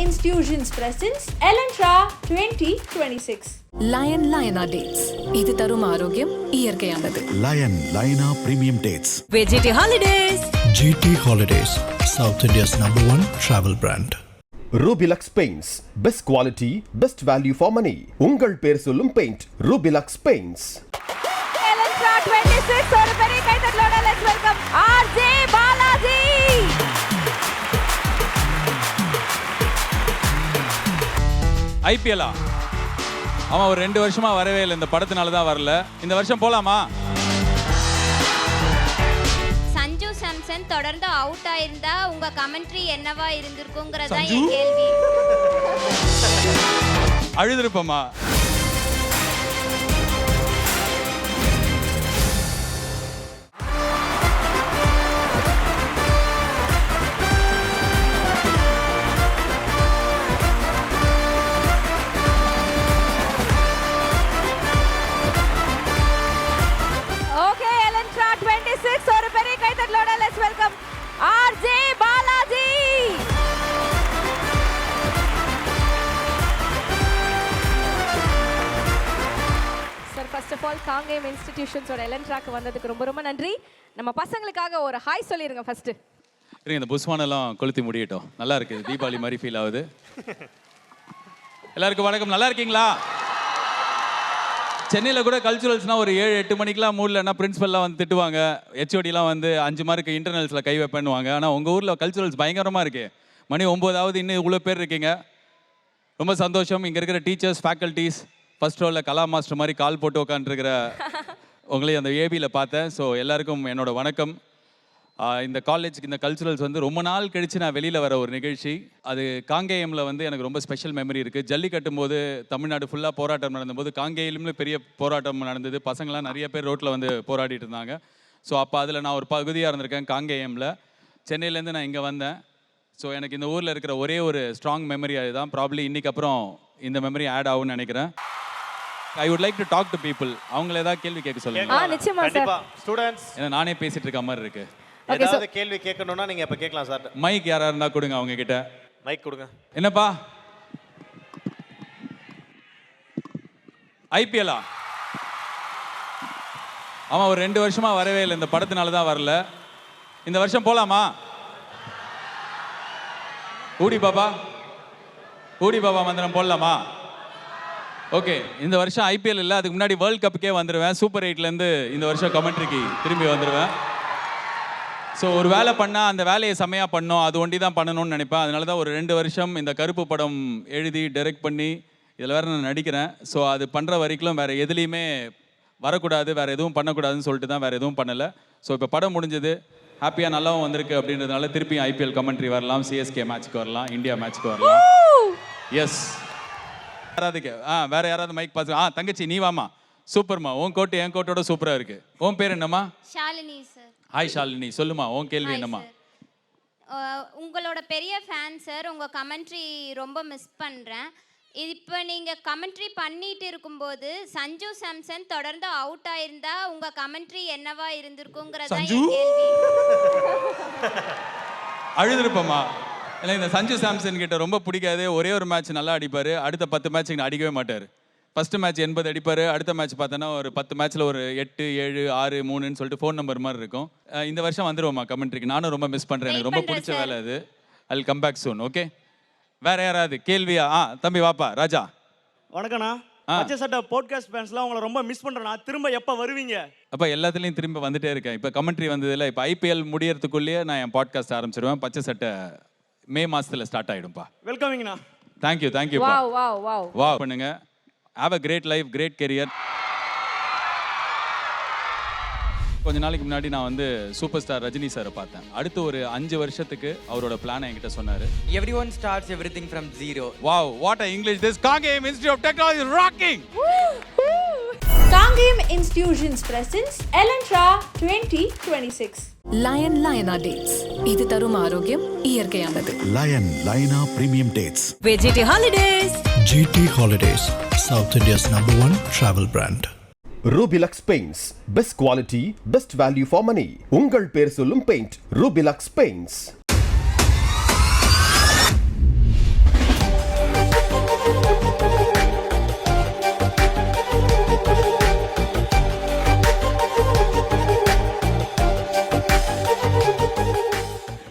Institutions presents Elantra 2026. Lion dates. இது தரும் ஆரோக்கியம் இயற்கையானது. லயனா premium dates. GT Holidays. GT Holidays, South India's #1 travel brand. Rubilux Paints, best quality, best value for money. உங்கள் பேர் சொல்லும் பெயிண்ட் Rubilux Paints. Elantra 26 ஒரு பெரிய கைத்தட்டலோட let's welcome RJ பாலாஜி. ஐபிஎல்லா அவன் ஒரு 2 வருஷமா வரவே இல்லை, இந்த படத்தினால தான் வரல. இந்த வருஷம் போலாமா? சஞ்சு சாம்சன் தொடர்ந்து அவுட் ஆயிருந்தா உங்க கமெண்ட்ரி என்னவா இருந்திருக்குங்கிறதா என் கேள்வி. அழுதுருப்பமா? ஒரு பெரிய கைத்தட்டலோட let's welcome RJ Balaji. Sir first of all Kangeyam இன்ஸ்டிடியூஷன்ஸோட எலன்ட்ராக்கு வந்ததுக்கு ரொம்ப ரொம்ப நன்றி. நம்ம பசங்களுக்காக ஒரு ஹாய் சொல்லிருங்க ஃபர்ஸ்ட். இருங்க, இந்த புஸ்வானெல்லாம் கொளுத்தி முடியட்டும். நல்லா இருக்கு, தீபாவளி மாதிரி ஃபீல் ஆகுது. எல்லாருக்கும் வணக்கம், நல்லா இருக்கீங்களா? சென்னையில் கூட கல்ச்சுரல்ஸ்னால் ஒரு 7-8 மணிக்கெலாம் மூடலன்னா பிரின்ஸிபல்லாம் வந்து திட்டுவாங்க, ஹெச்ஓடிலாம் வந்து 5 மார்க்கு இன்டர்னல்ஸில் கை வைப்பேன்னுவாங்க. ஆனால் உங்கள் ஊரில் கல்ச்சுரல்ஸ் பயங்கரமாக இருக்குது. மணி 9 இன்னும் இவ்வளோ பேர் இருக்கீங்க, ரொம்ப சந்தோஷம். இங்கே இருக்கிற டீச்சர்ஸ், ஃபேக்கல்ட்டிஸ், ஃபர்ஸ்ட் ரோவில் கலா மாஸ்டர் மாதிரி கால் போட்டு உட்காந்துருக்கிற உங்களையும் அந்த ஏபியில் பார்த்தேன். ஸோ எல்லாருக்கும் என்னோட வணக்கம். இந்த காலேஜுக்கு இந்த கல்ச்சுரல்ஸ் வந்து ரொம்ப நாள் கழித்து நான் வெளியில் வர ஒரு நிகழ்ச்சி. அது காங்கேயமில் வந்து எனக்கு ரொம்ப ஸ்பெஷல் மெமரி இருக்குது. ஜல்லி கட்டும்போது தமிழ்நாடு ஃபுல்லாக போராட்டம் நடந்தபோது காங்கேயம்னு பெரிய போராட்டம் நடந்தது. பசங்களாம் நிறைய பேர் ரோட்டில் வந்து போராடிட்டு இருந்தாங்க. ஸோ அப்போ அதில் நான் ஒரு பகுதியாக இருந்திருக்கேன் காங்கேயமில். சென்னையிலேருந்து நான் இங்கே வந்தேன். ஸோ எனக்கு இந்த ஊரில் இருக்கிற ஒரே ஒரு ஸ்ட்ராங் மெமரி அதுதான். ப்ராப்ளி இன்றைக்கி அப்புறம் இந்த மெமரி ஆட் ஆகும்னு நினைக்கிறேன். I would like to talk to people. அவங்கள ஏதாவது கேள்வி கேட்க சொல்லுங்க. நிச்சயமா சார். ஸ்டூடண்ட்ஸ், ஏன்னா நானே பேசிட்டு இருக்க மாதிரி இருக்கு. ஏதாவது கேள்வி கேட்கணும்னா நீங்க இப்ப கேட்கலாம் சார். மைக் யாரா இருந்தா கொடுங்க, அவங்க கிட்ட மைக் கொடுங்க. என்னப்பா ஐபிஎல்லா அவன் ஒரு 2 வருஷமா வரவே இல்லை, இந்த படத்தினால தான் வரல. இந்த வருஷம் போலாமா? ஊடி பாபா மந்திரம் போடலாமா? ஓகே, இந்த வருஷம் ஐபிஎல் இல்லை, அதுக்கு முன்னாடி வேர்ல்ட் கப்புக்கே வந்துடுவேன். சூப்பர் 8லேருந்து இந்த வருஷம் கமெண்ட்ரிக்கு திரும்பி வந்துடுவேன். ஸோ ஒரு வேலை பண்ணால் அந்த வேலையை செம்மையாக பண்ணோம், அது ஒண்டி தான் பண்ணணும்னு நினைப்பேன். அதனால தான் ஒரு 2 வருஷம் இந்த கருப்பு படம் எழுதி டைரக்ட் பண்ணி இதில் வேறு நான் நடிக்கிறேன். ஸோ அது பண்ணுற வரைக்கும் வேறு எதுலேயுமே வரக்கூடாது, வேறு எதுவும் பண்ணக்கூடாதுன்னு சொல்லிட்டு தான் வேறு எதுவும் பண்ணலை. ஸோ இப்போ படம் முடிஞ்சது, ஹாப்பியாக நல்லாவும் வந்திருக்கு. அப்படின்றதுனால திருப்பி ஐபிஎல் கமெண்ட்ரி வரலாம், சிஎஸ்கே மேட்ச்சுக்கு வரலாம், இந்தியா மேட்ச்சுக்கு வரலாம். எஸ், யாராவது வேறு யாராவது மைக் பாஸ்? தங்கச்சி நீ வாமா, சூப்பர்மா, உன் கோட்டு என் கோட்டோட சூப்பராக இருக்குது. உன் பேர் என்னம்மா? ஷாலினி சார். ஹாய் ஷாலினி, சொல்லுமா உன் கேள்வி என்னம்மா? உங்களோட பெரிய ஃபேன் சார், உங்கள் கமெண்ட்ரி ரொம்ப மிஸ் பண்ணுறேன். இப்போ நீங்கள் கமெண்ட்ரி பண்ணிட்டு இருக்கும்போது சஞ்சு சாம்சன் தொடர்ந்து அவுட் ஆயிருந்தா உங்கள் கமெண்ட்ரி என்னவா இருந்திருக்குங்கிறதா என் கேள்வி. அழுதுருப்பமா? இல்லை, இந்த சஞ்சு சாம்சன் கிட்ட ரொம்ப பிடிக்காது. ஒரே ஒரு மேட்ச் நல்லா அடிப்பார், அடுத்த 10 மேட்ச்சுக்கு அடிக்கவே மாட்டார். ஃபஸ்ட்டு மேட்ச் 80 அடிப்பார், அடுத்த மேட்ச் பார்த்தோன்னா ஒரு 10 மேட்ச்சில் ஒரு 8, 7, 6, 3ன்னு சொல்லிட்டு ஃபோன் நம்பர் மாதிரி இருக்கும். இந்த வருஷம் வந்துடுவோம்மா கமெண்ட்ரிக்கு. நானும் ரொம்ப மிஸ் பண்ணுறேன், எனக்கு ரொம்ப பிடிச்ச வேலை அது. I will come back soon. Okay, வேறு யாராவது கேள்வியா? தம்பி வாப்பா. ராஜா வணக்கண்ணா. பச்சை சட்டை பாட்காஸ்ட் ஃபேன்ஸ்லாம் உங்களை ரொம்ப மிஸ் பண்ணுறேண்ணா. திரும்ப எப்போ வருவீங்க? அப்போ எல்லாத்துலேயும் திரும்ப வந்துட்டே இருக்கேன். இப்போ கமெண்ட்ரி வந்ததில்லை, இப்போ ஐபிஎல் முடியறதுக்குள்ளேயே நான் என் பாட்காஸ்ட் ஆரம்பிச்சிருவேன். பச்சை சட்டை மே மாதத்தில் ஸ்டார்ட் ஆகிடும்ப்பா. வெல்கமிங்ண்ணா. தேங்க்யூ வா பண்ணுங்க. Have a great life, great career. கொஞ்ச நாளைக்கு முன்னாடி நான் வந்து சூப்பர் ஸ்டார் ரஜினி சாரை பார்த்தேன். அடுத்து ஒரு 5 வருஷத்துக்கு அவரோட பிளானை என்கிட்ட சொன்னாரு. Everyone starts everything from zero. Wow, what a English this Kangayam Institute of Technology is rocking. Kangayam Institutions presents Elantra 2026. Lion dates. இது தரும் ஆரோக்கியம் இயற்கையானது. லயனா premium dates. GT Holidays. GT Holidays, South India's #1 travel brand. Rubilux Paints, best quality, best value for money. உங்கள் பேர் சொல்லும் paint Rubilux Paints.